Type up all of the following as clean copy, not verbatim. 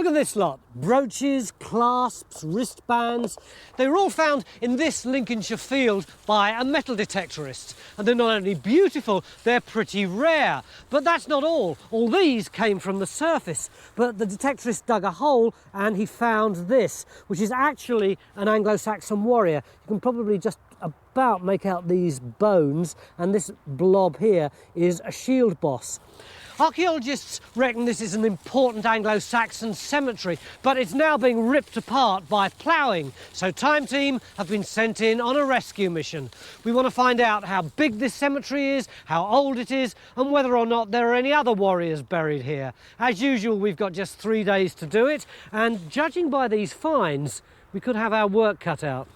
Look at this lot. Brooches, clasps, wristbands. They were all found in this Lincolnshire field by a metal detectorist. And they're not only beautiful, they're pretty rare. But that's not all. All these came from the surface. But the detectorist dug a hole and he found this, which is actually an Anglo-Saxon warrior. You can probably just about make out these bones, and this blob here is a shield boss. Archaeologists reckon this is an important Anglo-Saxon cemetery, but it's now being ripped apart by ploughing, so Time Team have been sent in on a rescue mission. We want to find out how big this cemetery is, how old it is, and whether or not there are any other warriors buried here. As usual, we've got just 3 days to do it, and judging by these finds, we could have our work cut out.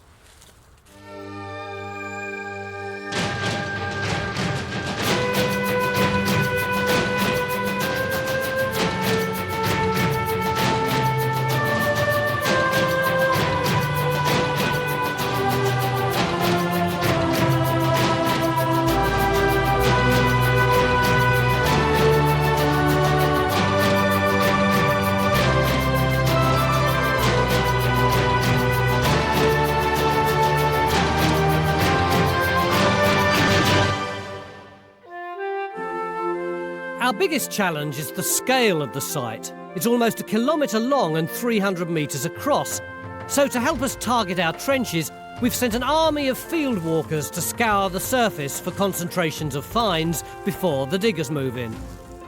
Our biggest challenge is the scale of the site. It's almost 1 kilometre long and 300 metres across. So to help us target our trenches, we've sent an army of field walkers to scour the surface for concentrations of finds before the diggers move in.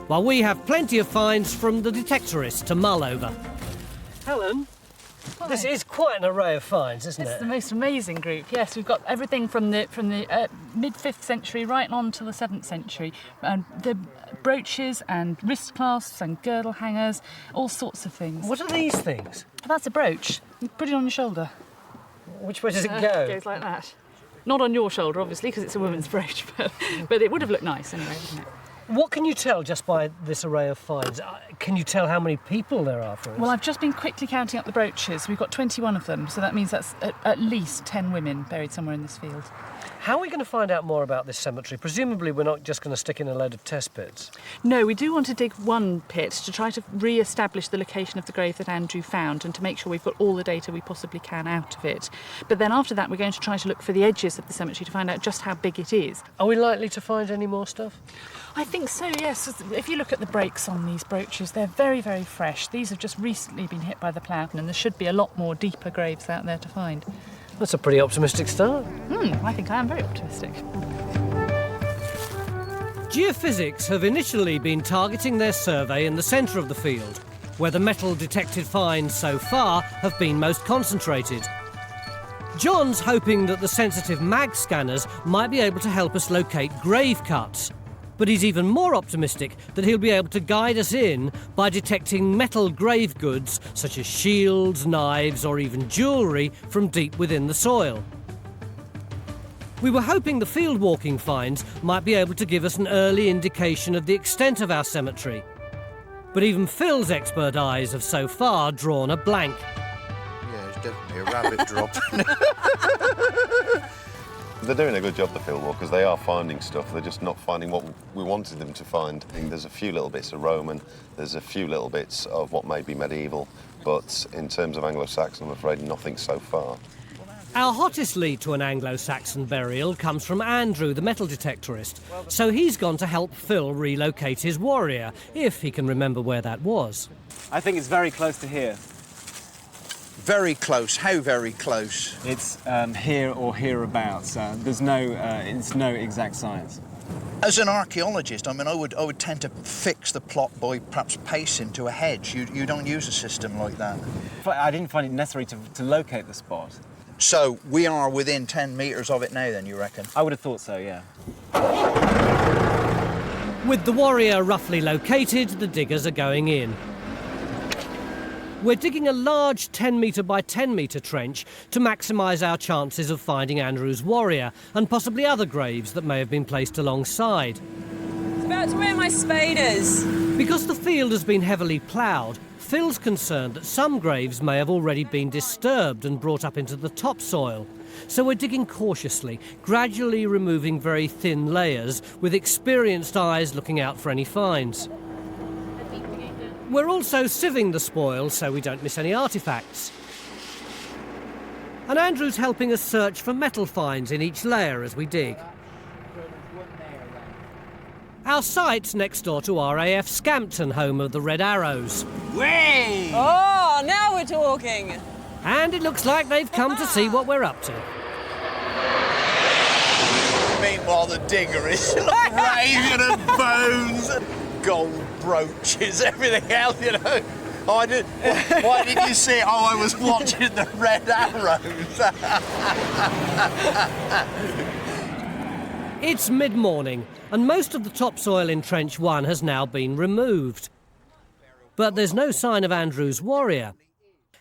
While we have plenty of finds from the detectorists to mull over. Helen, hi. This is quite an array of finds, isn't it? It's the most amazing group. Yes, we've got everything from the mid-5th century right on to the 7th century. The brooches and wrist clasps and girdle hangers, all sorts of things. What are these things? That's a brooch. You put it on your shoulder. Which way does it go? It goes like that. Not on your shoulder, obviously, because it's a woman's brooch, but it would have looked nice anyway, wouldn't it? What can you tell just by this array of finds? Can you tell how many people there are, for instance? Well, I've just been quickly counting up the brooches. We've got 21 of them, so that means that's at least 10 women buried somewhere in this field. How are we going to find out more about this cemetery? Presumably we're not just going to stick in a load of test pits. No, we do want to dig one pit to try to re-establish the location of the grave that Andrew found and to make sure we've got all the data we possibly can out of it. But then after that we're going to try to look for the edges of the cemetery to find out just how big it is. Are we likely to find any more stuff? I think so, yes. If you look at the breaks on these brooches, they're very, very fresh. These have just recently been hit by the plough, and there should be a lot more deeper graves out there to find. That's a pretty optimistic start. I think I am very optimistic. Geophysics have initially been targeting their survey in the centre of the field, where the metal detected finds so far have been most concentrated. John's hoping that the sensitive mag scanners might be able to help us locate grave cuts, but he's even more optimistic that he'll be able to guide us in by detecting metal grave goods such as shields, knives or even jewellery from deep within the soil. We were hoping the field walking finds might be able to give us an early indication of the extent of our cemetery, but even Phil's expert eyes have so far drawn a blank. Yeah, it's definitely a rabbit drop. They're doing a good job, the field walkers. They are finding stuff. They're just not finding what we wanted them to find. I think there's a few little bits of Roman, there's a few little bits of what may be medieval, but in terms of Anglo-Saxon, I'm afraid nothing so far. Our hottest lead to an Anglo-Saxon burial comes from Andrew, the metal detectorist. So he's gone to help Phil relocate his warrior, if he can remember where that was. I think it's very close to here. Very close. How very close? It's here or hereabouts. There's no, it's no exact science. As an archaeologist, I mean, I would tend to fix the plot by perhaps pacing to a hedge. You don't use a system like that. I didn't find it necessary to locate the spot. So we are within 10 metres of it now, then, you reckon? I would have thought so, yeah. With the warrior roughly located, the diggers are going in. We're digging a large 10 metre by 10 metre trench to maximise our chances of finding Andrew's warrior and possibly other graves that may have been placed alongside. It's about to where my spade is. Because the field has been heavily ploughed, Phil's concerned that some graves may have already been disturbed and brought up into the topsoil. So we're digging cautiously, gradually removing very thin layers, with experienced eyes looking out for any finds. we're also sieving the spoil so we don't miss any artefacts. And Andrew's helping us search for metal finds in each layer as we dig. Our site's next door to RAF Scampton, home of the Red Arrows. Way! Oh, now we're talking. And it looks like they've come to see what we're up to. Meanwhile, the digger is raving and bones and gold brooches, everything else, you know. Oh, I did. Why didn't you see it? Oh, I was watching the Red Arrows. It's mid-morning, and most of the topsoil in Trench 1 has now been removed. But there's no sign of Andrew's warrior.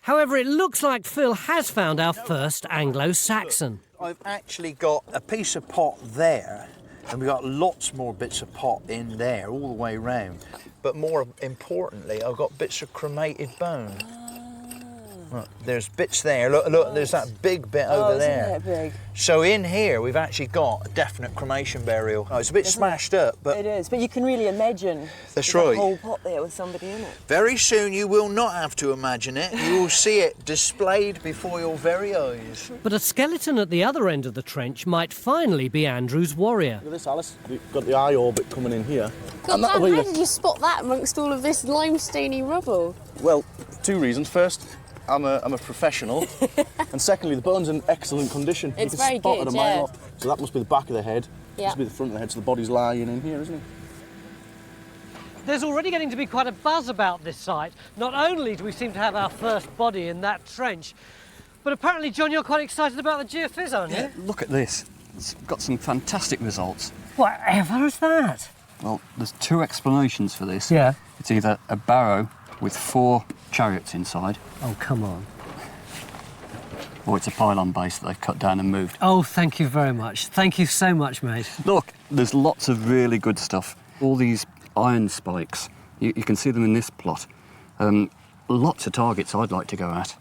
However, it looks like Phil has found our first Anglo-Saxon. I've actually got a piece of pot there, and we've got lots more bits of pot in there all the way round. But more importantly, I've got bits of cremated bone. Look, there's bits there. Look, there's that big bit over there. Isn't it big? So in here, we've actually got a definite cremation burial. Oh, it's a bit smashed up, but It is, but you can really imagine That's there's right. a whole pot there with somebody in it. very soon you will not have to imagine it. You will see it displayed before your very eyes. But a skeleton at the other end of the trench might finally be Andrew's warrior. Look at this, Alice. You've got the eye orbit coming in here. God, Dan, how did you spot that amongst all of this limestone-y rubble? Well, two reasons. First, I'm a professional, and secondly, the bone's in excellent condition. It's you can very spot good, at a mile yeah. up. So that must be the back of the head. Yeah. Must be the front of the head. So the body's lying in here, isn't it? There's already getting to be quite a buzz about this site. Not only do we seem to have our first body in that trench, but apparently, John, you're quite excited about the geophys, aren't you? Look at this. It's got some fantastic results. Whatever is that? Well, there's two explanations for this. Yeah. It's either a barrow with 4 chariots inside, Oh, come on. or it's a pylon base that they've cut down and moved. Oh, thank you very much. Thank you so much, mate. Look, there's lots of really good stuff. All these iron spikes, you can see them in this plot. Lots of targets I'd like to go at.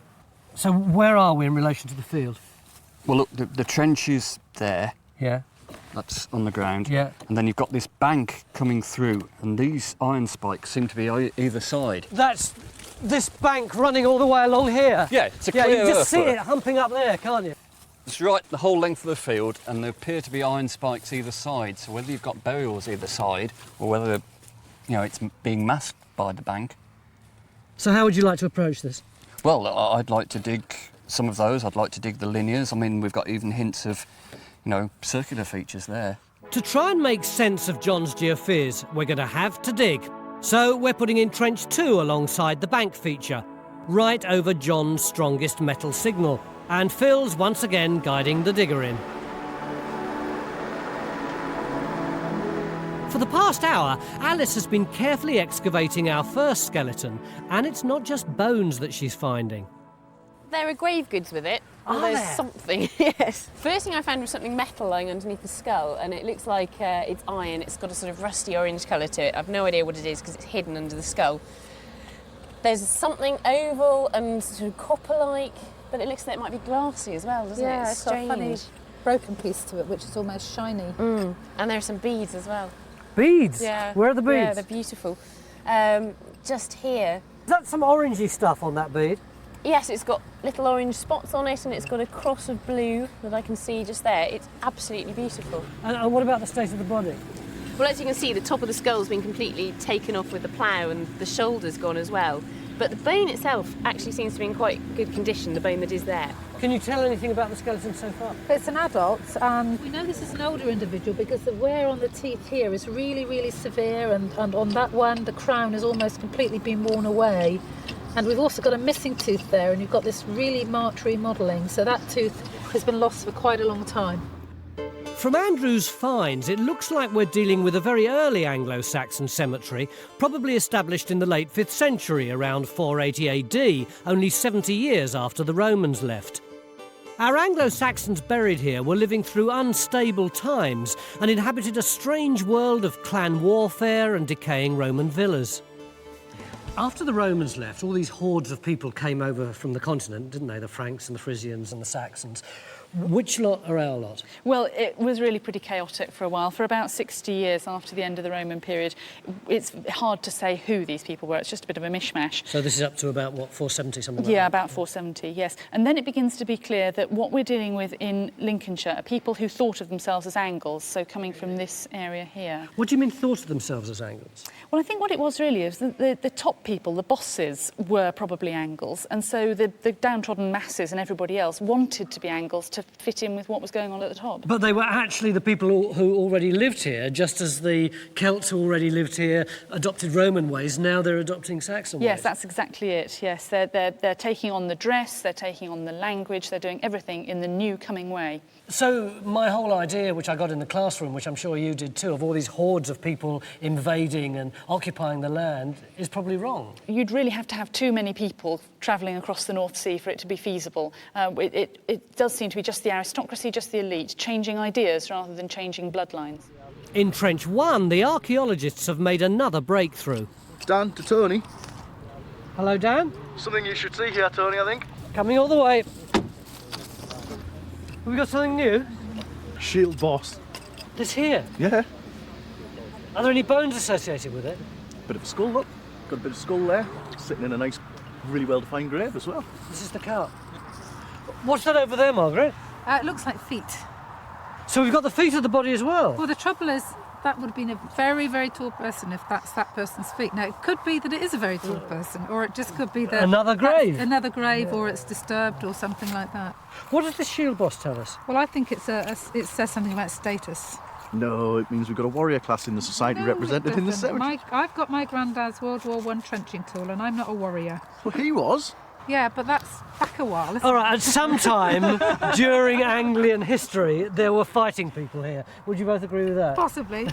So where are we in relation to the field? Well, look, the trench is there. Yeah. That's on the ground. Yeah. And then you've got this bank coming through, and these iron spikes seem to be either side. That's this bank running all the way along here. Yeah, it's a Yeah, you clear can just see earthwork. it humping up there, can't you? It's right the whole length of the field, and there appear to be iron spikes either side. So whether you've got burials either side, or whether, it's being masked by the bank. So how would you like to approach this? Well, I'd like to dig some of those. I'd like to dig the linears. I mean, we've got even hints of, circular features there. To try and make sense of John's geophys, we're going to have to dig. So we're putting in Trench 2 alongside the bank feature, right over John's strongest metal signal. And Phil's once again guiding the digger in. For the past hour, Alice has been carefully excavating our first skeleton, and it's not just bones that she's finding. There are grave goods with it. Are There's there? something, yes. First thing I found was something metal lying underneath the skull, and it looks like it's iron. It's got a sort of rusty orange colour to it. I've no idea what it is because it's hidden under the skull. There's something oval and sort of copper-like, but it looks like it might be glassy as well, doesn't it? Yeah, it's got a funny strange. broken piece to it, which is almost shiny. And there are some beads as well. Beads? Yeah. Where are the beads? Yeah, they're beautiful. Just here. Is that some orangey stuff on that bead? Yes, it's got little orange spots on it, and it's got a cross of blue that I can see just there. It's absolutely beautiful. And what about the state of the body? Well, as you can see, the top of the skull's been completely taken off with the plough, and the shoulder's gone as well. But the bone itself actually seems to be in quite good condition, the bone that is there. Can you tell anything about the skeleton so far? It's an adult, and we know this is an older individual because the wear on the teeth here is really, really severe, and on that one, the crown has almost completely been worn away. And we've also got a missing tooth there, and you've got this really marked remodelling, so that tooth has been lost for quite a long time. From Andrew's finds, it looks like we're dealing with a very early Anglo-Saxon cemetery, probably established in the late 5th century, around 480 AD, only 70 years after the Romans left. Our Anglo-Saxons buried here were living through unstable times and inhabited a strange world of clan warfare and decaying Roman villas. After the Romans left, all these hordes of people came over from the continent, didn't they? The Franks and the Frisians and the Saxons. Which lot are our lot? Well, it was really pretty chaotic for a while. For about 60 years after the end of the Roman period, it's hard to say who these people were. It's just a bit of a mishmash. So this is up to about, what, 470, something like Yeah, that? about 470, yes. And then it begins to be clear that what we're dealing with in Lincolnshire are people who thought of themselves as Angles, so coming from this area here. What do you mean thought of themselves as Angles? Well, I think what it was really is that the top people, the bosses, were probably Angles, and so the downtrodden masses and everybody else wanted to be Angles to fit in with what was going on at the top. But they were actually the people who already lived here, just as the Celts who already lived here adopted Roman ways, now they're adopting Saxon ways. Yes, that's exactly it, yes. They're taking on the dress, they're taking on the language, they're doing everything in the new coming way. So my whole idea, which I got in the classroom, which I'm sure you did too, of all these hordes of people invading and occupying the land, is probably wrong. You'd really have to have too many people travelling across the North Sea for it to be feasible. It does seem to be just the aristocracy, just the elite, changing ideas rather than changing bloodlines. In Trench 1, the archaeologists have made another breakthrough. Dan, to Tony. Hello, Dan. Something you should see here, Tony, I think. Coming all the way. Have we got something new? Shield boss. This here. Yeah. Are there any bones associated with it? Bit of a skull, look. Got a bit of skull there. Sitting in a nice, really well-defined grave as well. This is the cart. What's that over there, Margaret? It looks like feet. So we've got the feet of the body as well. Well, the trouble is that would have been a very, very tall person if that's that person's feet. Now, it could be that it is a very tall person, or it just could be that... Another grave? Another grave, or it's disturbed, or something like that. What does the shield boss tell us? Well, I think it says something about status. No, it means we've got a warrior class in the society No, represented it in the doesn't. cemetery. I've got my granddad's World War I trenching tool, and I'm not a warrior. Well, he was. Yeah, but that's back a while, isn't All right, at some time during Anglian history, there were fighting people here. Would you both agree with that? Possibly.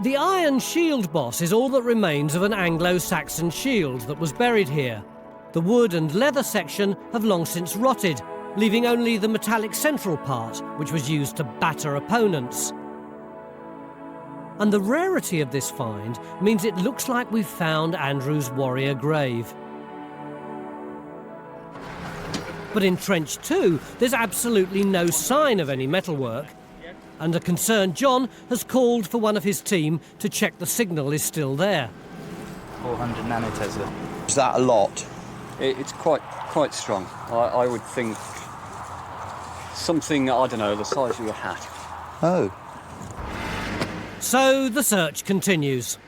The iron shield boss is all that remains of an Anglo-Saxon shield that was buried here. The wood and leather section have long since rotted, leaving only the metallic central part, which was used to batter opponents. And the rarity of this find means it looks like we've found Andrew's warrior grave. But in Trench 2, there's absolutely no sign of any metalwork. And a concerned John has called for one of his team to check the signal is still there. 400 nanotesla. Is that a lot? It's quite strong. I would think something, I don't know, the size of your hat. Oh. So the search continues.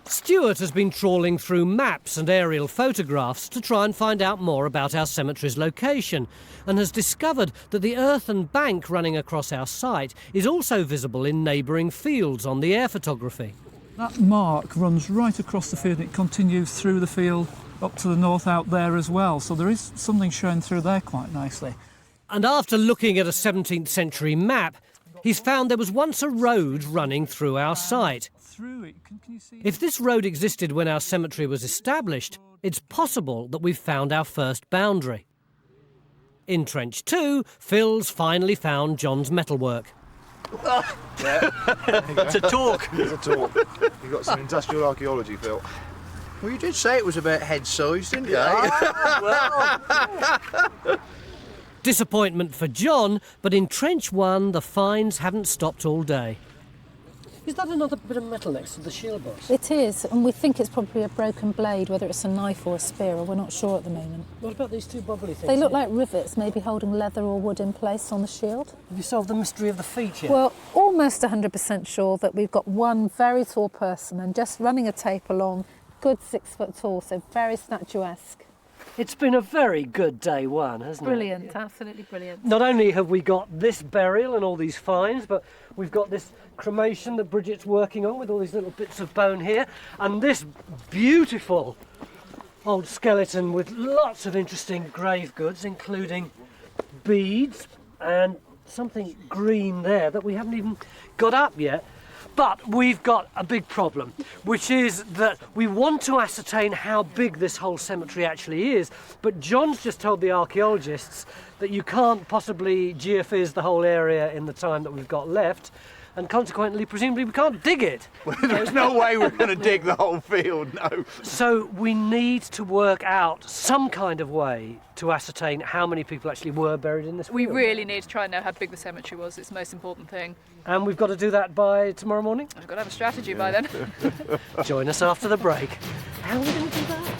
Stuart has been trawling through maps and aerial photographs to try and find out more about our cemetery's location, and has discovered that the earthen bank running across our site is also visible in neighbouring fields on the air photography. That mark runs right across the field and it continues through the field up to the north out there as well, so there is something showing through there quite nicely. And after looking at a 17th century map, he's found there was once a road running through our site. If this road existed when our cemetery was established, it's possible that we've found our first boundary. In Trench 2, Phil's finally found John's metalwork. It's a talk. It's a talk. You've got some industrial archaeology, Phil. Well, you did say it was about head size, didn't you? Disappointment for John, but in Trench 1, the finds haven't stopped all day. Is that another bit of metal next to the shield boss? It is, and we think it's probably a broken blade, whether it's a knife or a spear, or we're not sure at the moment. What about these two bubbly things? They look like rivets, maybe holding leather or wood in place on the shield. Have you solved the mystery of the feet yet? Well, almost 100% sure that we've got one very tall person and just running a tape along, good 6 foot tall, so very statuesque. It's been a very good day one, hasn't it? Brilliant, absolutely brilliant. Not only have we got this burial and all these finds, but we've got this cremation that Bridget's working on with all these little bits of bone here, and this beautiful old skeleton with lots of interesting grave goods, including beads and something green there that we haven't even got up yet. But we've got a big problem, which is that we want to ascertain how big this whole cemetery actually is, but John's just told the archaeologists that you can't possibly geophys the whole area in the time that we've got left, and consequently, presumably, we can't dig it. There's no way we're going to dig the whole field, no. So we need to work out some kind of way to ascertain how many people actually were buried in this field. We really need to try and know how big the cemetery was. It's the most important thing. And we've got to do that by tomorrow morning? I've got to have a strategy by then. Join us after the break. How are we going to do that?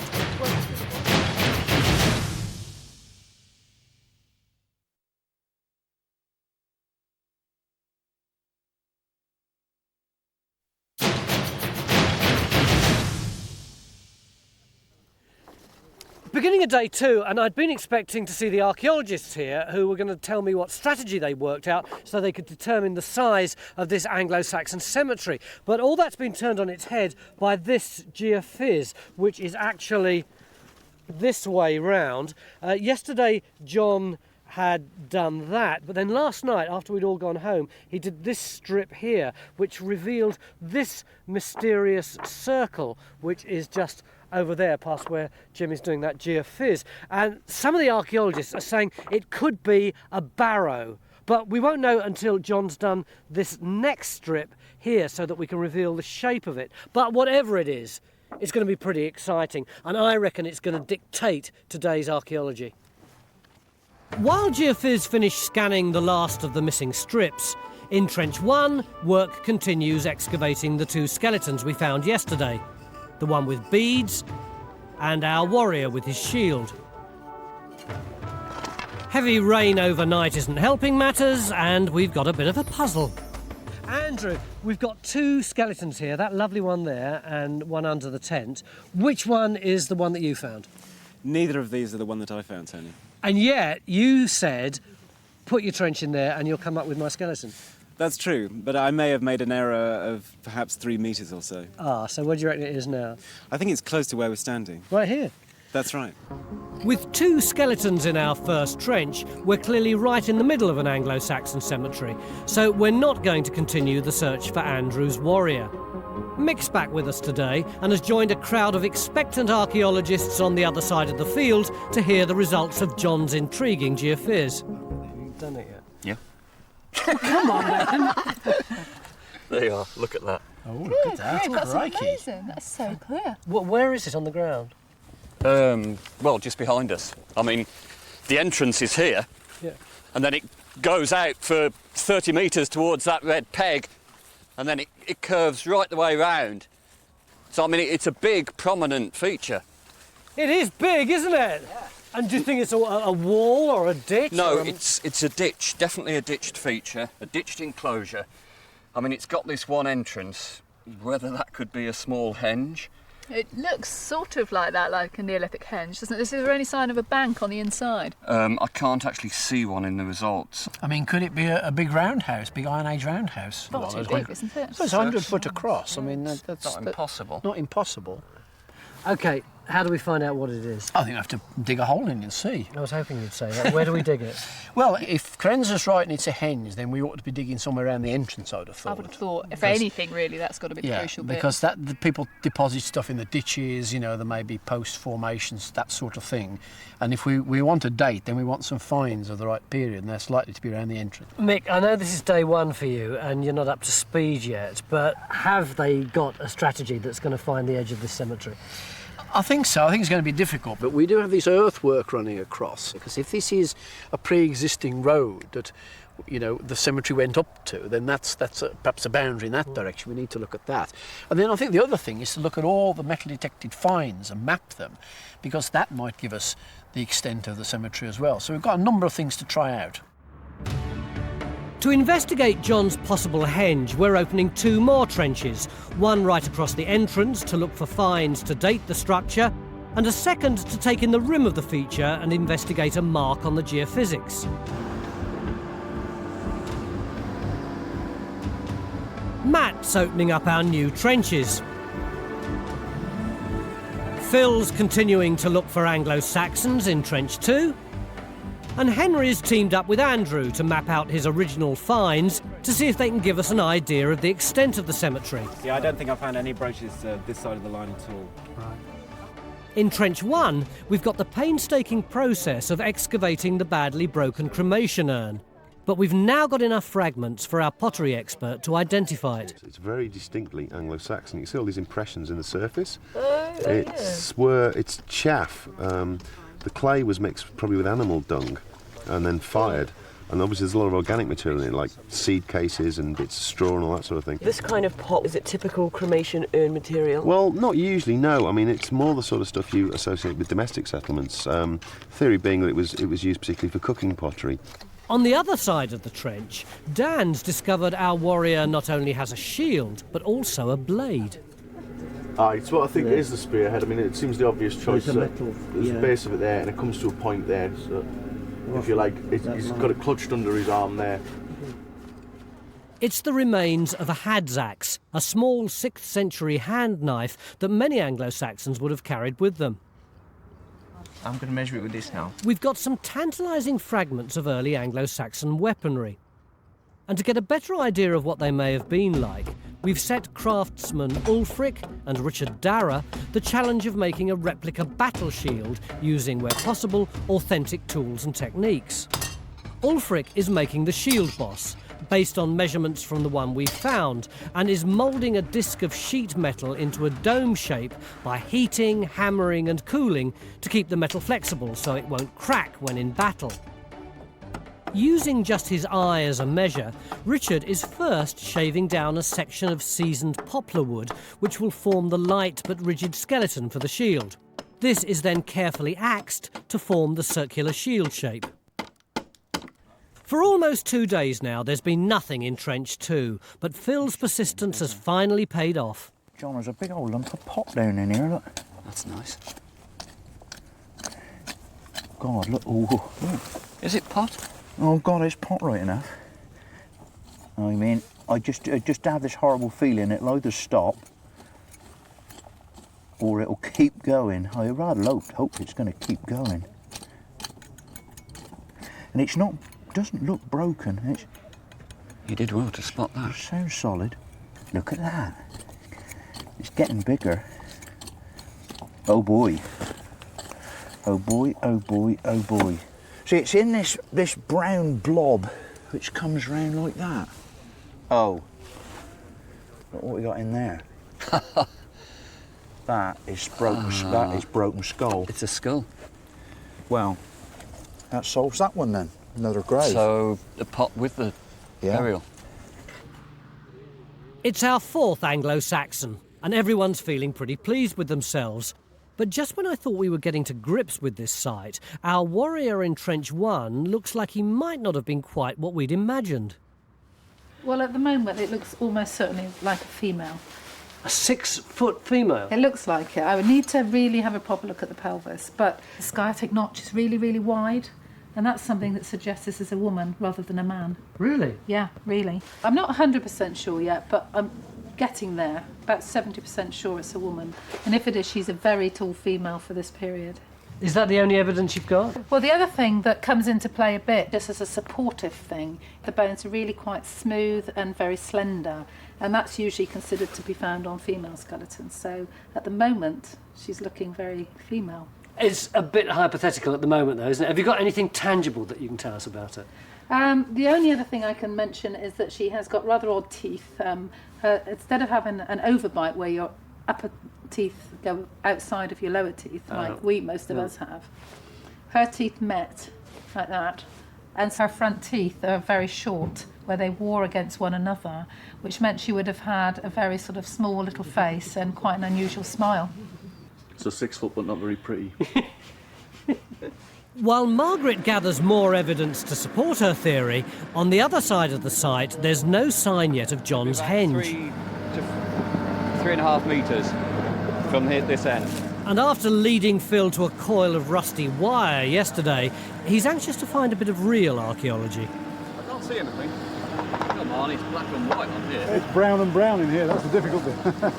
Beginning of day 2, and I'd been expecting to see the archaeologists here who were going to tell me what strategy they worked out so they could determine the size of this Anglo-Saxon cemetery. But all that's been turned on its head by this geophys, which is actually this way round. Yesterday, John had done that, but then last night, after we'd all gone home, he did this strip here, which revealed this mysterious circle, which is just over there past where Jim is doing that geophys. And some of the archaeologists are saying it could be a barrow, but we won't know until John's done this next strip here so that we can reveal the shape of it. But whatever it is, it's going to be pretty exciting, and I reckon it's going to dictate today's archaeology. While geophys finish scanning the last of the missing strips, in Trench 1, work continues excavating the 2 skeletons we found yesterday. The one with beads, and our warrior with his shield. Heavy rain overnight isn't helping matters, and we've got a bit of a puzzle. Andrew, we've got 2 skeletons here, that lovely one there and one under the tent. Which one is the one that you found? Neither of these are the one that I found, Tony. And yet, you said, put your trench in there and you'll come up with my skeleton. That's true, but I may have made an error of perhaps 3 metres or so. Ah, so where do you reckon it is now? I think it's close to where we're standing. Right here? That's right. With 2 skeletons in our first trench, we're clearly right in the middle of an Anglo-Saxon cemetery, so we're not going to continue the search for Andrew's warrior. Mick's back with us today and has joined a crowd of expectant archaeologists on the other side of the field to hear the results of John's intriguing geophys. You've done it yet? Yeah. Come on, man. There you are, look at that. Oh, look at that. That's amazing. That's so clear. Where is it on the ground? Well, just behind us. I mean, the entrance is here, and then it goes out for 30 metres towards that red peg, and then it curves right the way round. So, I mean, it's a big, prominent feature. It is big, isn't it? Yeah. And do you think it's a wall or a ditch? No, it's a ditch, definitely a ditched feature, a ditched enclosure. I mean, it's got this one entrance, whether that could be a small henge. It looks sort of like that, like a Neolithic henge, doesn't it? Is there any sign of a bank on the inside? I can't actually see one in the results. I mean, could it be a big roundhouse, big Iron Age roundhouse? Not too big, isn't it? So it's 100 foot across. I mean, that's not impossible. Not impossible. OK, how do we find out what it is? I think I have to dig a hole in and see. I was hoping you'd say that. Where do we dig it? Well, if Krenser's right and it's a henge, then we ought to be digging somewhere around the entrance, I would have thought. I would have thought, if anything, really, that's got to be the crucial bit. Because the people deposit stuff in the ditches, you know, there may be post formations, that sort of thing. And if we want a date, then we want some finds of the right period, and that's likely to be around the entrance. Mick, I know this is day 1 for you, and you're not up to speed yet, but have they got a strategy that's going to find the edge of this cemetery? I think so. I think it's going to be difficult, but we do have this earthwork running across, because if this is a pre-existing road that, you know, the cemetery went up to, then that's perhaps a boundary in that direction. We need to look at that. And then I think the other thing is to look at all the metal detected finds and map them, because that might give us the extent of the cemetery as well. So we've got a number of things to try out. To investigate John's possible henge, we're opening 2 more trenches, one right across the entrance to look for finds to date the structure, and a second to take in the rim of the feature and investigate a mark on the geophysics. Matt's opening up our new trenches. Phil's continuing to look for Anglo-Saxons in Trench 2, and Henry's teamed up with Andrew to map out his original finds to see if they can give us an idea of the extent of the cemetery. Yeah, I don't think I found any brooches this side of the line at all. Right. In Trench 1, we've got the painstaking process of excavating the badly broken cremation urn. But we've now got enough fragments for our pottery expert to identify it. It's very distinctly Anglo-Saxon. You can see all these impressions in the surface. Oh, It's chaff. The clay was mixed probably with animal dung and then fired. And obviously there's a lot of organic material in it, like seed cases and bits of straw and all that sort of thing. This kind of pot, is it typical cremation urn material? Well, not usually, no. I mean, it's more the sort of stuff you associate with domestic settlements. Theory being that it was used particularly for cooking pottery. On the other side of the trench, Dan's discovered our warrior not only has a shield, but also a blade. It's what I think is the spearhead. I mean, it seems the obvious choice. There's a metal, there's a base of it there, and it comes to a point there. So, if you like, he's got it clutched under his arm there. It's the remains of a hadzaxe, a small 6th century hand knife that many Anglo-Saxons would have carried with them. I'm going to measure it with this now. We've got some tantalising fragments of early Anglo-Saxon weaponry. And to get a better idea of what they may have been like, we've set craftsmen Ulfric and Richard Darragh the challenge of making a replica battle shield using, where possible, authentic tools and techniques. Ulfric is making the shield boss, based on measurements from the one we found, and is moulding a disc of sheet metal into a dome shape by heating, hammering and cooling to keep the metal flexible so it won't crack when in battle. Using just his eye as a measure, Richard is first shaving down a section of seasoned poplar wood which will form the light but rigid skeleton for the shield. This is then carefully axed to form the circular shield shape. For almost 2 days now, there's been nothing in Trench 2, but Phil's persistence has finally paid off. John, there's a big old lump of pot down in here, look. That's nice. God, look, oh, look. Is it pot? Oh God, it's pot right enough. I mean, I just have this horrible feeling it'll either stop or it'll keep going. I rather hope it's going to keep going. And it's not, doesn't look broken. It's, You did well to spot that. It's so solid. Look at that. It's getting bigger. Oh boy. Oh boy, oh boy, oh boy. See, it's in this brown blob which comes round like that. Oh. Look what we got in there. That is broken skull. It's a skull. Well, that solves that one then. Another grave. So the pot with the burial. It's our 4th Anglo-Saxon, and everyone's feeling pretty pleased with themselves. But just when I thought we were getting to grips with this site, our warrior in Trench 1 looks like he might not have been quite what we'd imagined. Well, at the moment, it looks almost certainly like a female. A 6-foot female? It looks like it. I would need to really have a proper look at the pelvis, but the sciatic notch is really, really wide, and that's something that suggests this is a woman rather than a man. Really? Yeah, really. I'm not 100% sure yet, but I'm getting there. About 70% sure it's a woman. And if it is, she's a very tall female for this period. Is that the only evidence you've got? Well, the other thing that comes into play a bit, just as a supportive thing, the bones are really quite smooth and very slender, and that's usually considered to be found on female skeletons. So at the moment, she's looking very female. It's a bit hypothetical at the moment, though, isn't it? Have you got anything tangible that you can tell us about it? The only other thing I can mention is that she has got rather odd teeth. Instead of having an overbite where your upper teeth go outside of your lower teeth, like most of us have, her teeth met like that, and her front teeth are very short, where they wore against one another, which meant she would have had a very sort of small little face and quite an unusual smile. So 6 foot, but not very pretty. While Margaret gathers more evidence to support her theory, on the other side of the site, there's no sign yet of John's henge. 3 to 3.5 metres from this end. And after leading Phil to a coil of rusty wire yesterday, he's anxious to find a bit of real archaeology. I can't see anything. Come on, it's black and white on here. It's brown and brown in here, that's the difficult bit.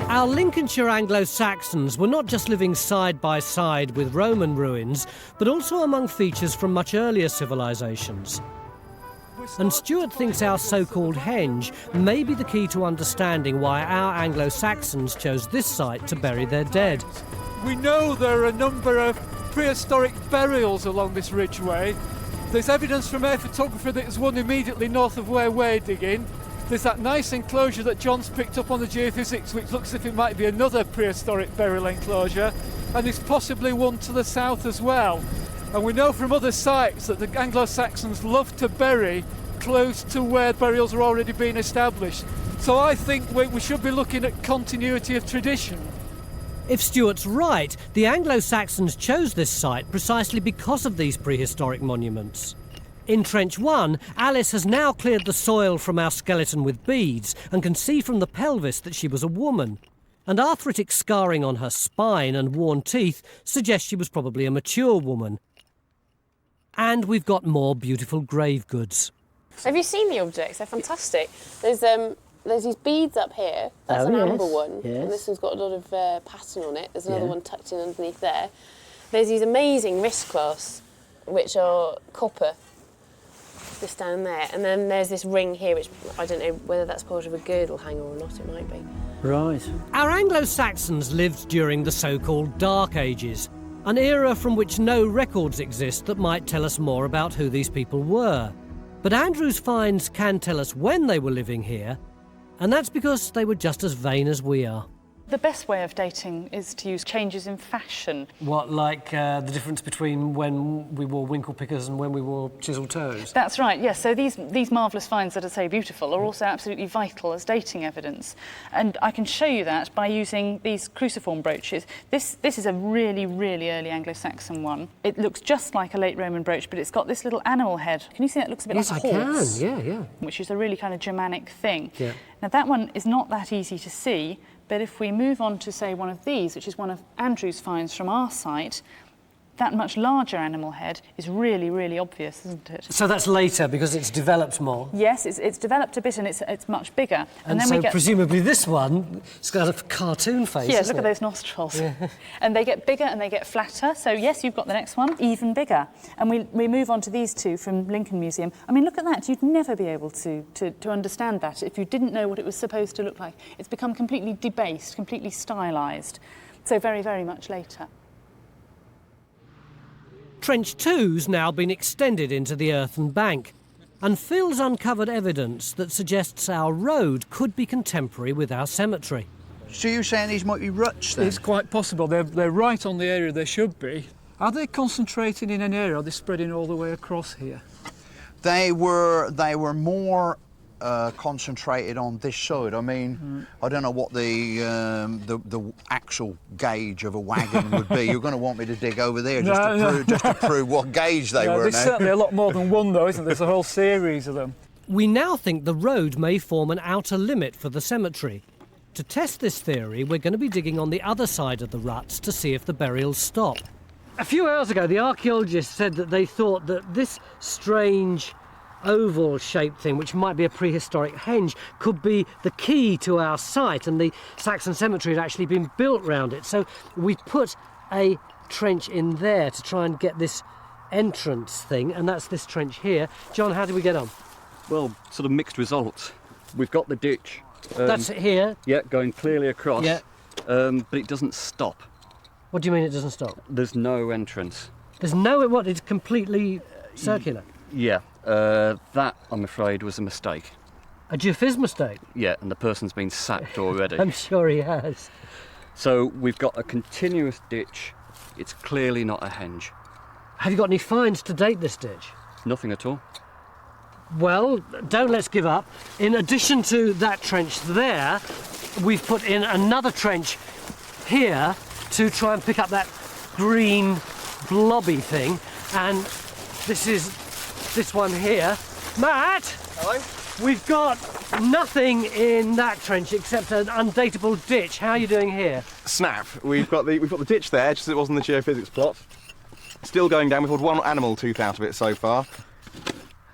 Our Lincolnshire Anglo-Saxons were not just living side by side with Roman ruins, but also among features from much earlier civilisations. And Stuart thinks our so-called henge may be the key to understanding why our Anglo-Saxons chose this site to bury their dead. We know there are a number of prehistoric burials along this ridgeway. There's evidence from air photography that there's one immediately north of where we're digging. There's that nice enclosure that John's picked up on the geophysics, which looks as if it might be another prehistoric burial enclosure, and there's possibly one to the south as well. And we know from other sites that the Anglo-Saxons loved to bury close to where burials are already being established. So I think we should be looking at continuity of tradition. If Stuart's right, the Anglo-Saxons chose this site precisely because of these prehistoric monuments. In Trench 1, Alice has now cleared the soil from our skeleton with beads and can see from the pelvis that she was a woman. And arthritic scarring on her spine and worn teeth suggests she was probably a mature woman. And we've got more beautiful grave goods. Have you seen the objects? They're fantastic. There's these beads up here. That's an amber one. Yes. And this one's got a lot of pattern on it. There's another one tucked in underneath there. There's these amazing wrist clasps, which are copper, just down there. And then there's this ring here, which I don't know whether that's part of a girdle hanger or not. It might be. Right. Our Anglo-Saxons lived during the so-called Dark Ages, an era from which no records exist that might tell us more about who these people were. But Andrew's finds can tell us when they were living here, and that's because they were just as vain as we are. The best way of dating is to use changes in fashion. What, like the difference between when we wore winkle pickers and when we wore chiselled toes? That's right, yes. So these marvellous finds that are so beautiful are also absolutely vital as dating evidence. And I can show you that by using these cruciform brooches. This is a really, really early Anglo-Saxon one. It looks just like a late Roman brooch, but it's got this little animal head. Can you see that? It looks a bit like a horse. Yes, I can, yeah. Which is a really kind of Germanic thing. Yeah. Now, that one is not that easy to see, but if we move on to, say, one of these, which is one of Andrew's finds from our site, that much larger animal head is really, really obvious, isn't it? So that's later because it's developed more? Yes, it's developed a bit and it's much bigger. And then so we get... presumably this one, it's got a cartoon face, Yeah, isn't look at those nostrils. Yeah. And they get bigger and they get flatter. So yes, you've got the next one, even bigger. And we move on to these two from Lincoln Museum. I mean, look at that. You'd never be able to understand that if you didn't know what it was supposed to look like. It's become completely debased, completely stylised. So very, very much later. Trench 2's now been extended into the earthen bank, and Phil's uncovered evidence that suggests our road could be contemporary with our cemetery. So you're saying these might be ruts then? It's quite possible. They're right on the area they should be. Are they concentrating in an area, or are they spreading all the way across here? They were more concentrated on this side. I mean, I don't know what the actual gauge of a wagon would be. You're going to want me to dig over there just to prove what gauge they were. There's certainly a lot more than one, though, isn't there? There's a whole series of them. We now think the road may form an outer limit for the cemetery. To test this theory, we're going to be digging on the other side of the ruts to see if the burials stop. A few hours ago, the archaeologists said that they thought that this strange oval-shaped thing, which might be a prehistoric henge, could be the key to our site, and the Saxon cemetery had actually been built round it. So we put a trench in there to try and get this entrance thing, and that's this trench here. John, how did we get on? Well, sort of mixed results. We've got the ditch. That's it here? Yeah, going clearly across. Yeah. But it doesn't stop. What do you mean it doesn't stop? There's no entrance. There's no... What? It's completely circular? Yeah. That, I'm afraid, was a mistake. A geophys mistake? Yeah, and the person's been sacked already. I'm sure he has. So we've got a continuous ditch. It's clearly not a henge. Have you got any finds to date this ditch? Nothing at all. Well, let's give up. In addition to that trench there, we've put in another trench here to try and pick up that green blobby thing. And this is this one here. Matt! Hello? We've got nothing in that trench except an undatable ditch. How are you doing here? Snap. We've got the ditch there, just as it was in the geophysics plot. Still going down. We've pulled one animal tooth out of it so far.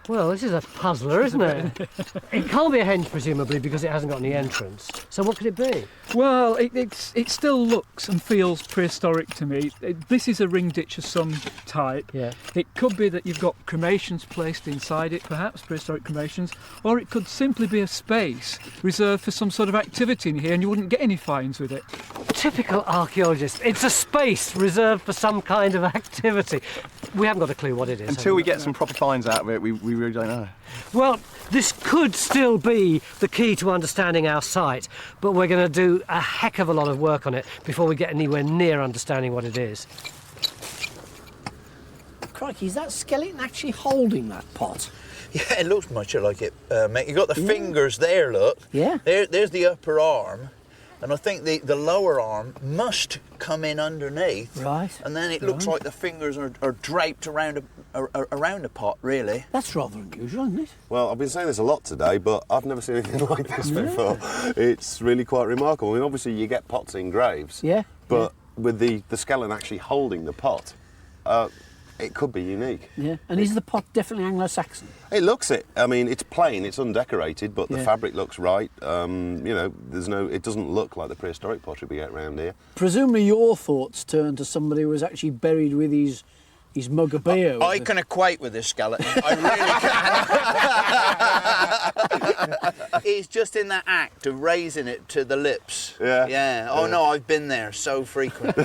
Well, this is a puzzler, isn't it? It can't be a henge, presumably, because it hasn't got any entrance. So what could it be? Well, it still looks and feels prehistoric to me. This is a ring ditch of some type. Yeah. It could be that you've got cremations placed inside it, perhaps, prehistoric cremations, or it could simply be a space reserved for some sort of activity in here and you wouldn't get any finds with it. Typical archaeologist. It's a space reserved for some kind of activity. We haven't got a clue what it is. Until we get some proper finds out of it, we really don't know. Well, this could still be the key to understanding our site, but we're going to do a heck of a lot of work on it before we get anywhere near understanding what it is. Crikey, is that skeleton actually holding that pot? Yeah, it looks much like it, mate. You've got the fingers there, look. Yeah. There's the upper arm, and I think the lower arm must come in underneath. Right. And then it looks like the fingers are draped around the pot, really. That's rather unusual, isn't it? Well, I've been saying this a lot today, but I've never seen anything like this before. It's really quite remarkable. I mean, obviously you get pots in graves, but with the skeleton actually holding the pot, it could be unique. Yeah, and is the pot definitely Anglo-Saxon? It looks it. I mean, it's plain, it's undecorated, but the fabric looks right. You know, it doesn't look like the prehistoric pottery we get around here. Presumably your thoughts turn to somebody who was actually buried with his mug of beer. I can equate with this skeleton. I really can. He's just in that act of raising it to the lips. Yeah. Oh no, I've been there so frequent.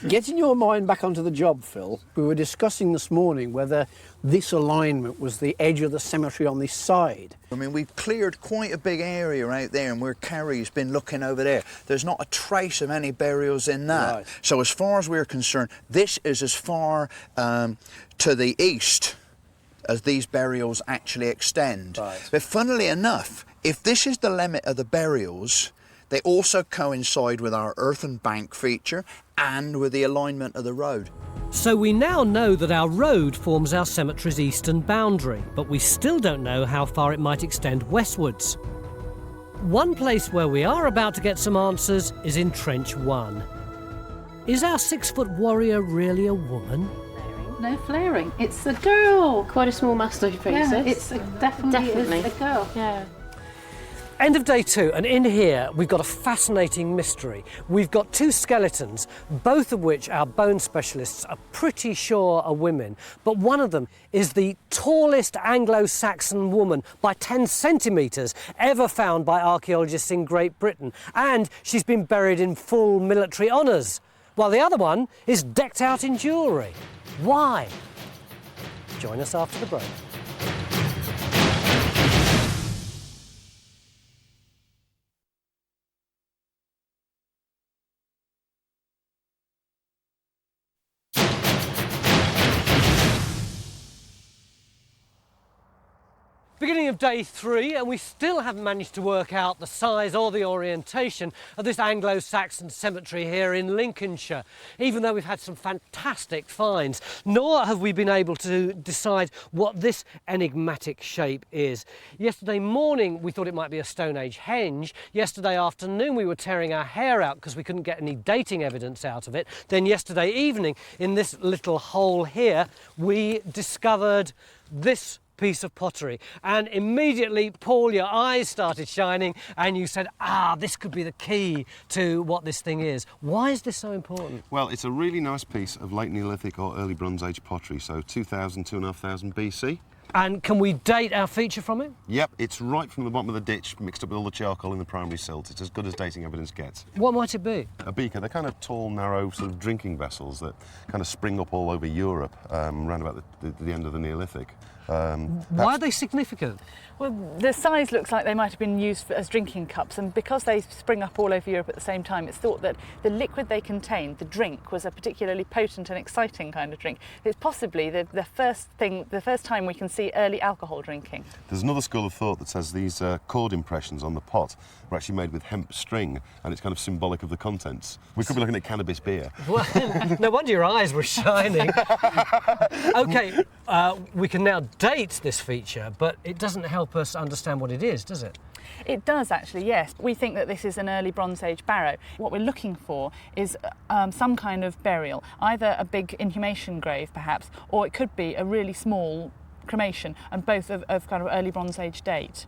Getting your mind back onto the job, Phil, we were discussing this morning whether this alignment was the edge of the cemetery on this side. I mean, we've cleared quite a big area out there, and where Kerry's been looking over there, there's not a trace of any burials in that. Right. So as far as we're concerned, this is as far to the east as these burials actually extend. Right. But funnily enough, if this is the limit of the burials, they also coincide with our earthen bank feature and with the alignment of the road. So we now know that our road forms our cemetery's eastern boundary, but we still don't know how far it might extend westwards. One place where we are about to get some answers is in Trench 1. Is our 6-foot warrior really a woman? No flaring. It's a girl. Quite a small mastocytosis. Yeah, it's definitely a girl. Yeah. End of day 2, and in here we've got a fascinating mystery. We've got 2 skeletons, both of which our bone specialists are pretty sure are women, but one of them is the tallest Anglo-Saxon woman by 10 centimetres ever found by archaeologists in Great Britain, and she's been buried in full military honours, while the other one is decked out in jewellery. Why? Join us after the break. Beginning of day 3, and we still haven't managed to work out the size or the orientation of this Anglo-Saxon cemetery here in Lincolnshire, even though we've had some fantastic finds. Nor have we been able to decide what this enigmatic shape is. Yesterday morning we thought it might be a Stone Age henge. Yesterday afternoon we were tearing our hair out because we couldn't get any dating evidence out of it. Then yesterday evening, in this little hole here, we discovered this piece of pottery, and immediately, Paul, your eyes started shining and you said, this could be the key to what this thing is. Why is this so important? Well, it's a really nice piece of late Neolithic or early Bronze Age pottery, so 2,000, 2,500 BC. And can we date our feature from it? Yep, it's right from the bottom of the ditch, mixed up with all the charcoal in the primary silt. It's as good as dating evidence gets. What might it be? A beaker. They're kind of tall, narrow sort of drinking vessels that kind of spring up all over Europe around about the end of the Neolithic. Why are they significant? Well, the size looks like they might have been used as drinking cups, and because they spring up all over Europe at the same time, it's thought that the liquid they contained, the drink, was a particularly potent and exciting kind of drink. It's possibly the first time we can see early alcohol drinking. There's another school of thought that says these cord impressions on the pot were actually made with hemp string, and it's kind of symbolic of the contents. We could be looking at cannabis beer. Well, no wonder your eyes were shining. OK, we can now date this feature, but it doesn't help us understand what it is, does it? It does actually, yes. We think that this is an early Bronze Age barrow. What we're looking for is some kind of burial, either a big inhumation grave perhaps, or it could be a really small cremation, and both of kind of early Bronze Age date.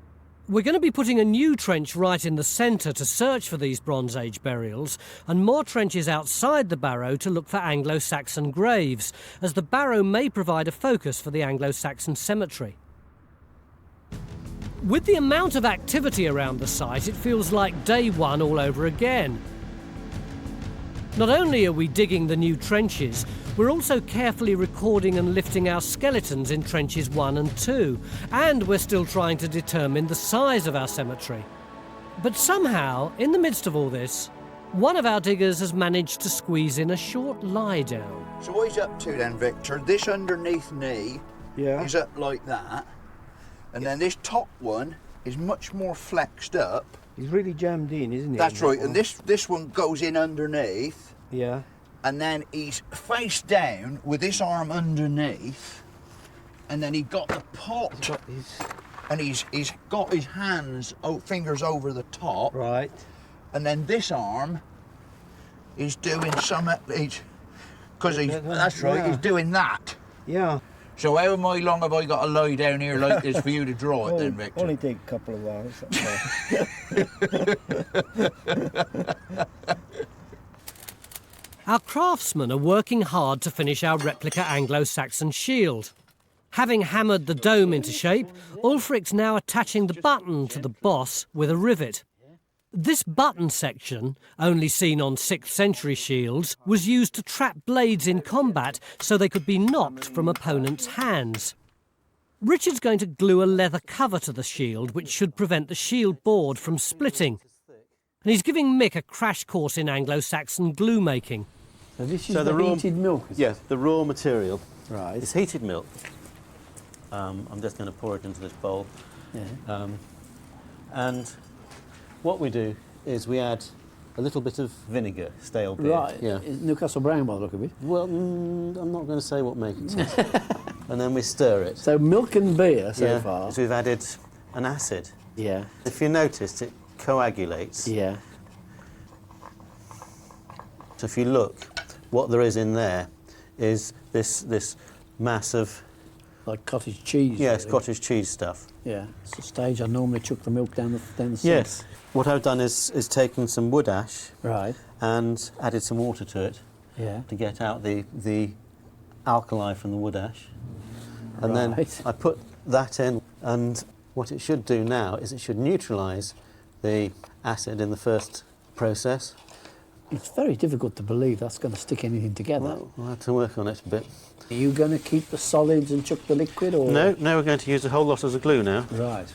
We're going to be putting a new trench right in the centre to search for these Bronze Age burials, and more trenches outside the barrow to look for Anglo-Saxon graves, as the barrow may provide a focus for the Anglo-Saxon cemetery. With the amount of activity around the site, it feels like day one all over again. Not only are we digging the new trenches, we're also carefully recording and lifting our skeletons in trenches 1 and 2, and we're still trying to determine the size of our cemetery. But somehow, in the midst of all this, one of our diggers has managed to squeeze in a short lie down. So what he's up to then, Victor, this underneath knee is up like that, and then this top one is much more flexed up. He's really jammed in, isn't he? That's right, and this one goes in underneath. Yeah. And then he's face down with this arm underneath, and then he got the pot, and he's got his fingers over the top. Right. And then this arm is doing because that's right, he's doing that. Yeah. So how long have I got to lie down here like this for you to draw it then, Victor? Only take a couple of hours. Our craftsmen are working hard to finish our replica Anglo-Saxon shield. Having hammered the dome into shape, Ulfric's now attaching the button to the boss with a rivet. This button section, only seen on 6th century shields, was used to trap blades in combat so they could be knocked from opponents' hands. Richard's going to glue a leather cover to the shield, which should prevent the shield board from splitting. And he's giving Mick a crash course in Anglo-Saxon glue making. So this is the heated milk? Yes, the raw material. Right. It's heated milk. I'm just going to pour it into this bowl. Yeah. And what we do is we add a little bit of vinegar, stale beer. Right. Yeah. It's Newcastle brown by the look of it. Well, I'm not going to say what make it is. And then we stir it. So milk and beer so far. So we've added an acid. Yeah. If you noticed, it coagulates. Yeah. So if you look, what there is in there is this mass of... Like cottage cheese. Yes, really. cottage cheese stuff. Yeah. It's the stage I normally chuck the milk down the sink. Yes. What I've done is taken some wood ash. Right. And added some water to it. Yeah. To get out the alkali from the wood ash. And then I put that in, and what it should do now is it should neutralise the acid in the first process. It's very difficult to believe that's going to stick anything together. Well, we'll have to work on it a bit. Are you going to keep the solids and chuck the liquid, or...? No, we're going to use a whole lot as a glue now. Right.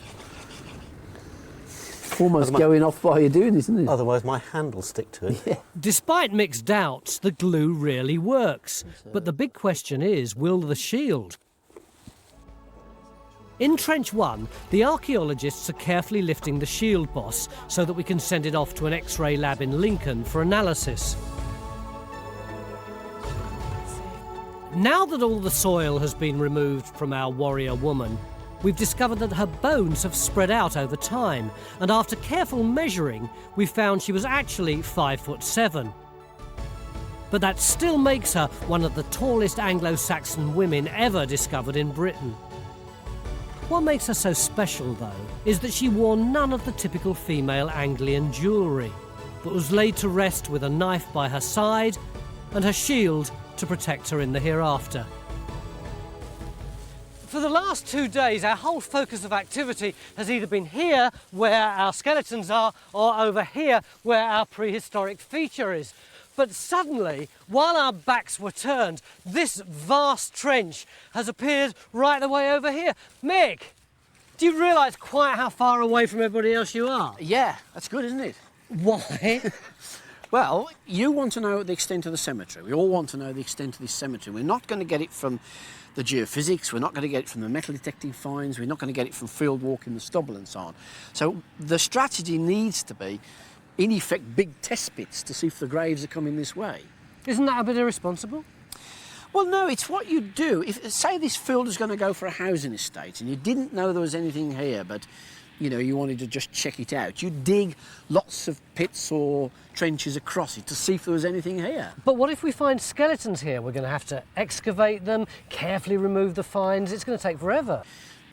Almost going off while you're doing this, isn't it? Otherwise my hand will stick to it. Yeah. Despite Mick's doubts, the glue really works. But the big question is, will the shield? In Trench 1, the archaeologists are carefully lifting the shield boss so that we can send it off to an X-ray lab in Lincoln for analysis. Now that all the soil has been removed from our warrior woman, we've discovered that her bones have spread out over time, and after careful measuring, we found she was actually 5'7". But that still makes her one of the tallest Anglo-Saxon women ever discovered in Britain. What makes her so special, though, is that she wore none of the typical female Anglian jewellery, but was laid to rest with a knife by her side and her shield to protect her in the hereafter. For the last 2 days, our whole focus of activity has either been here, where our skeletons are, or over here, where our prehistoric feature is. But suddenly, while our backs were turned, this vast trench has appeared right the way over here. Mick, do you realise quite how far away from everybody else you are? Yeah, that's good, isn't it? Why? Well, you want to know the extent of the cemetery. We all want to know the extent of this cemetery. We're not going to get it from the geophysics, we're not going to get it from the metal detecting finds, we're not going to get it from field walking the stubble and so on. So the strategy needs to be, in effect, big test pits to see if the graves are coming this way. Isn't that a bit irresponsible? Well, no, it's what you do. If, say, this field is going to go for a housing estate and you didn't know there was anything here, but, you know, you wanted to just check it out, you dig lots of pits or trenches across it to see if there was anything here. But what if we find skeletons here? We're going to have to excavate them, carefully remove the finds. It's going to take forever.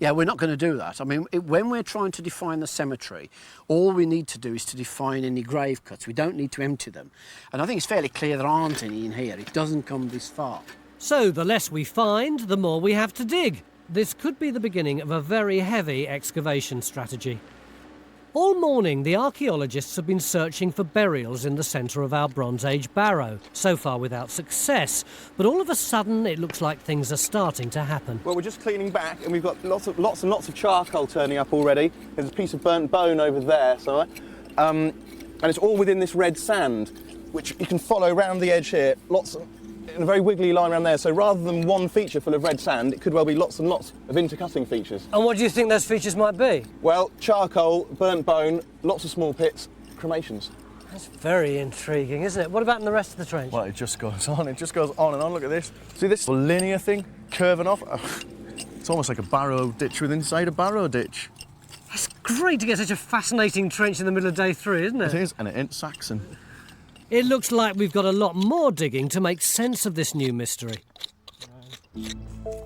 Yeah, we're not going to do that. I mean, when we're trying to define the cemetery, all we need to do is to define any grave cuts. We don't need to empty them. And I think it's fairly clear there aren't any in here. It doesn't come this far. So the less we find, the more we have to dig. This could be the beginning of a very heavy excavation strategy. All morning, the archaeologists have been searching for burials in the centre of our Bronze Age barrow, so far without success. But all of a sudden, it looks like things are starting to happen. Well, we're just cleaning back, and we've got lots and lots of charcoal turning up already. There's a piece of burnt bone over there, and it's all within this red sand, which you can follow around the edge here. In a very wiggly line around there, so rather than one feature full of red sand, it could well be lots and lots of intercutting features. And what do you think those features might be? Well, charcoal, burnt bone, lots of small pits, cremations. That's very intriguing, isn't it? What about in the rest of the trench? Well, it just goes on and on. Look at this. See this linear thing curving off? It's almost like a barrow ditch within inside a barrow ditch. It's great to get such a fascinating trench in the middle of day 3, isn't it? It is, and it ain't Saxon. It looks like we've got a lot more digging to make sense of this new mystery.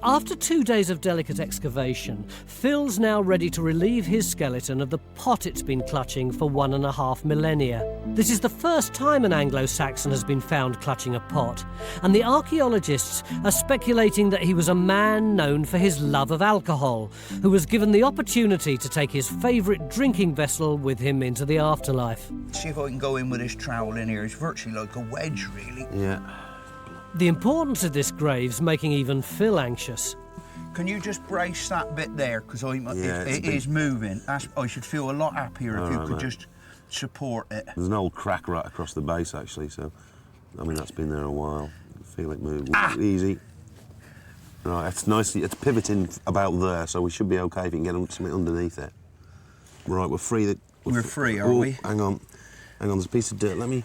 After 2 days of delicate excavation, Phil's now ready to relieve his skeleton of the pot it's been clutching for 1.5 millennia. This is the first time an Anglo-Saxon has been found clutching a pot, and the archaeologists are speculating that he was a man known for his love of alcohol, who was given the opportunity to take his favourite drinking vessel with him into the afterlife. See if I can go in with this trowel in here. It's virtually like a wedge, really. Yeah. The importance of this grave's making even Phil anxious. Can you just brace that bit there? Because it is moving. I should feel a lot happier if you could just support it. There's an old crack right across the base, actually, so, I mean, that's been there a while. I feel it move. Easy. Right, it's nicely, it's pivoting about there, so we should be OK if you can get something underneath it. Right, we're free. We're free, are we? Hang on, there's a piece of dirt, let me...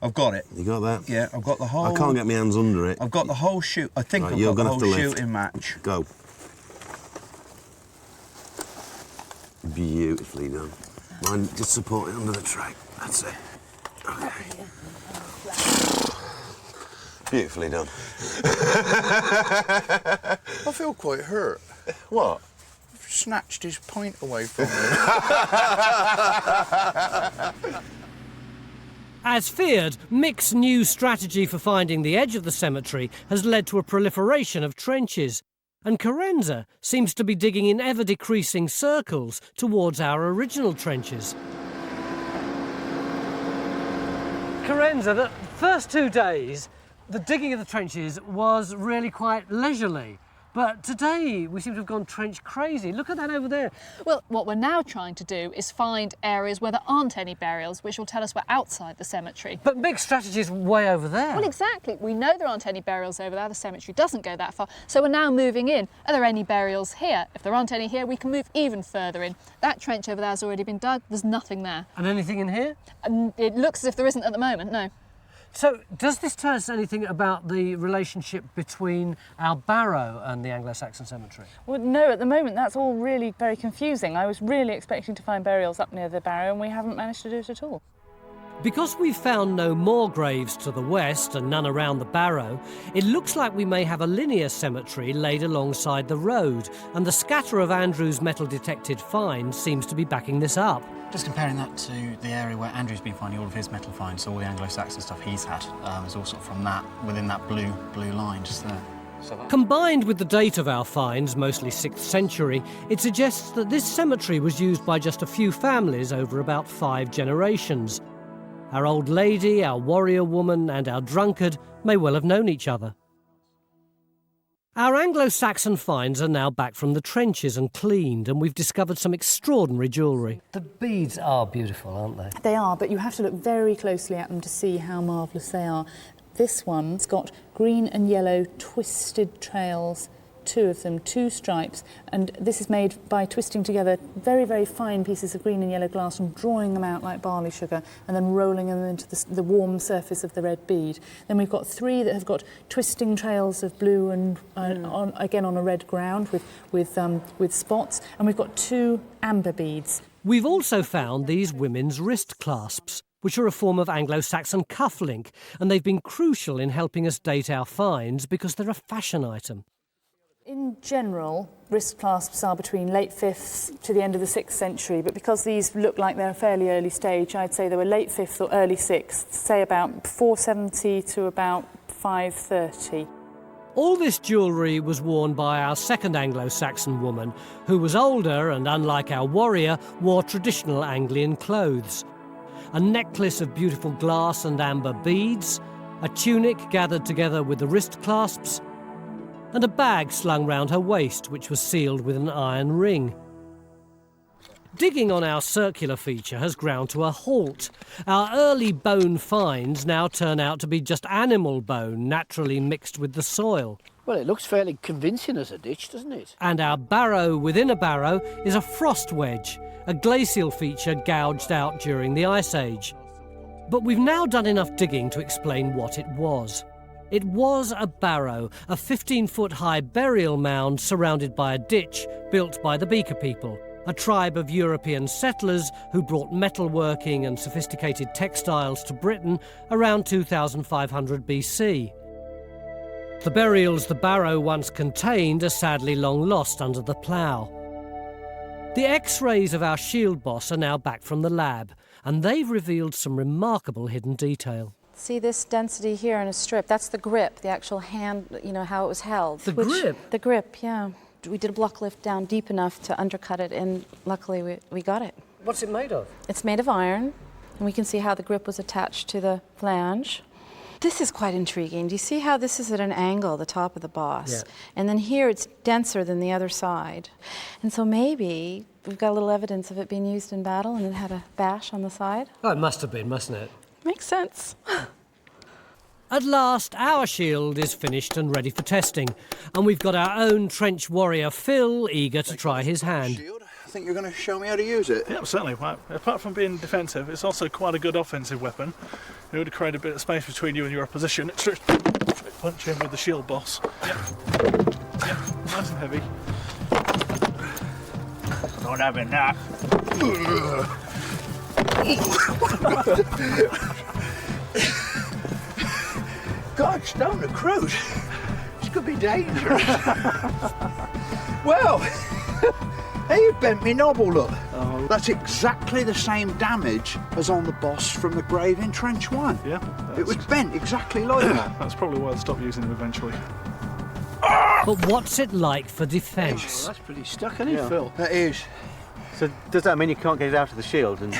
I've got it. You got that? Yeah, I've got the whole... I can't get my hands under it. I've got the whole shoot. I think right, I've got the whole shooting match. Go. Beautifully done. Mind just support it under the tray. That's it. OK. Beautifully done. I feel quite hurt. What? I've snatched his pint away from me. As feared, Mick's new strategy for finding the edge of the cemetery has led to a proliferation of trenches, and Carenza seems to be digging in ever-decreasing circles towards our original trenches. Carenza, the first 2 days, the digging of the trenches was really quite leisurely. But today, we seem to have gone trench crazy. Look at that over there. Well, what we're now trying to do is find areas where there aren't any burials, which will tell us we're outside the cemetery. But Mick's strategy is way over there. Well, exactly. We know there aren't any burials over there. The cemetery doesn't go that far. So we're now moving in. Are there any burials here? If there aren't any here, we can move even further in. That trench over there has already been dug. There's nothing there. And anything in here? It looks as if there isn't at the moment, no. So, does this tell us anything about the relationship between our barrow and the Anglo-Saxon cemetery? Well, no, at the moment that's all really very confusing. I was really expecting to find burials up near the barrow and we haven't managed to do it at all. Because we've found no more graves to the west and none around the barrow, it looks like we may have a linear cemetery laid alongside the road, and the scatter of Andrew's metal-detected finds seems to be backing this up. Just comparing that to the area where Andrew's been finding all of his metal finds, so all the Anglo-Saxon stuff he's had, is all sort of from that, within that blue line just there. Combined with the date of our finds, mostly 6th century, it suggests that this cemetery was used by just a few families over about 5 generations. Our old lady, our warrior woman and our drunkard may well have known each other. Our Anglo-Saxon finds are now back from the trenches and cleaned, and we've discovered some extraordinary jewellery. The beads are beautiful, aren't they? They are, but you have to look very closely at them to see how marvellous they are. This one's got green and yellow twisted trails two of them, 2 stripes, and this is made by twisting together very, very fine pieces of green and yellow glass and drawing them out like barley sugar and then rolling them into the warm surface of the red bead. Then we've got 3 that have got twisting trails of blue and again on a red ground with spots, and we've got 2 amber beads. We've also found these women's wrist clasps, which are a form of Anglo-Saxon cufflink, and they've been crucial in helping us date our finds because they're a fashion item. In general, wrist clasps are between late 5th to the end of the 6th century, but because these look like they're a fairly early stage, I'd say they were late 5th or early 6th, say about 470 to about 530. All this jewellery was worn by our second Anglo-Saxon woman, who was older and, unlike our warrior, wore traditional Anglian clothes. A necklace of beautiful glass and amber beads, a tunic gathered together with the wrist clasps, and a bag slung round her waist which was sealed with an iron ring. Digging on our circular feature has ground to a halt. Our early bone finds now turn out to be just animal bone naturally mixed with the soil. Well, it looks fairly convincing as a ditch, doesn't it? And our barrow within a barrow is a frost wedge, a glacial feature gouged out during the Ice Age. But we've now done enough digging to explain what it was. It was a barrow, a 15-foot-high burial mound surrounded by a ditch built by the Beaker people, a tribe of European settlers who brought metalworking and sophisticated textiles to Britain around 2500 BC. The burials the barrow once contained are sadly long lost under the plough. The X-rays of our shield boss are now back from the lab, and they've revealed some remarkable hidden detail. See this density here in a strip? That's the grip, the actual hand, you know, how it was held. The grip? The grip, yeah. We did a block lift down deep enough to undercut it, and luckily we got it. What's it made of? It's made of iron, and we can see how the grip was attached to the flange. This is quite intriguing. Do you see how this is at an angle, the top of the boss? Yeah. And then here it's denser than the other side. And so maybe we've got a little evidence of it being used in battle, and it had a bash on the side. Oh, it must have been, mustn't it? Makes sense. At last, our shield is finished and ready for testing, and we've got our own trench warrior, Phil, eager to try his hand. I think you're going to show me how to use it. Yeah, certainly. Apart from being defensive, it's also quite a good offensive weapon. It would create a bit of space between you and your opposition. It's straight punch in with the shield boss. Yeah, nice and heavy. Not having that. God, stone a cruise. This could be dangerous. Well, hey, you've bent me knobble, look. Oh. That's exactly the same damage as on the boss from the grave in Trench 1. Yeah. It was bent exactly like that. That's probably why I stopped using them eventually. But what's it like for defence? Well, that's pretty stuck, isn't it, Phil? That is. So does that mean you can't get it out of the shield and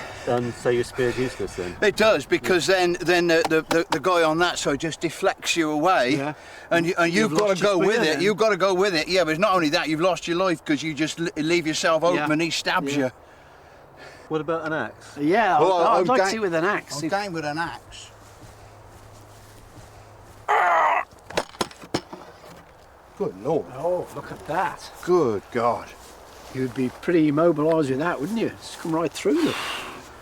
so your spear's useless then? It does, because then the guy on that side just deflects you away, and you've got to go with it. You've got to go with it. Yeah, but it's not only that, you've lost your life because you just leave yourself open and he stabs you. What about an axe? Yeah, I'd like to see with an axe. I'm game with an axe. Good Lord. Oh, look at that. Good God. You'd be pretty immobilised with that, wouldn't you? It's come right through them.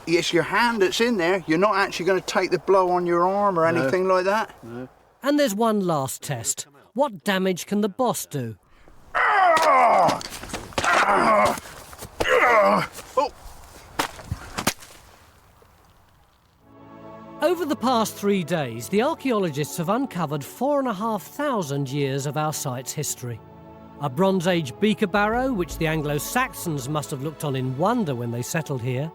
It's your hand that's in there. You're not actually going to take the blow on your arm or anything like that. No. And there's one last test. What damage can the boss do? Oh. Over the past 3 days, the archaeologists have uncovered 4,500 years of our site's history. A Bronze Age beaker barrow, which the Anglo-Saxons must have looked on in wonder when they settled here,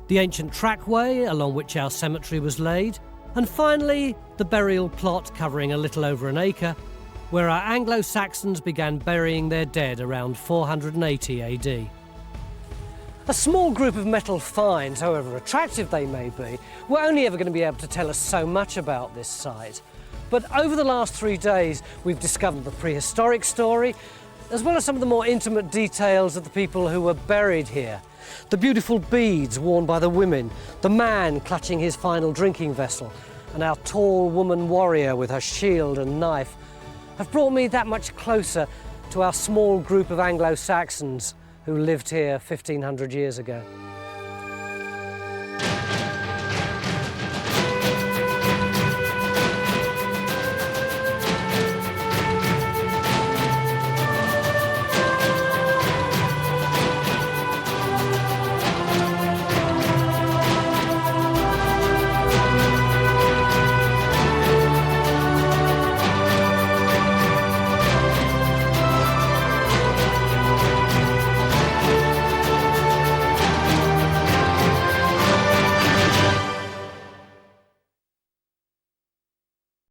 the ancient trackway along which our cemetery was laid, and finally, the burial plot covering a little over an acre, where our Anglo-Saxons began burying their dead around 480 AD. A small group of metal finds, however attractive they may be, were only ever going to be able to tell us so much about this site. But over the last 3 days, we've discovered the prehistoric story, as well as some of the more intimate details of the people who were buried here. The beautiful beads worn by the women, the man clutching his final drinking vessel, and our tall woman warrior with her shield and knife have brought me that much closer to our small group of Anglo-Saxons who lived here 1,500 years ago.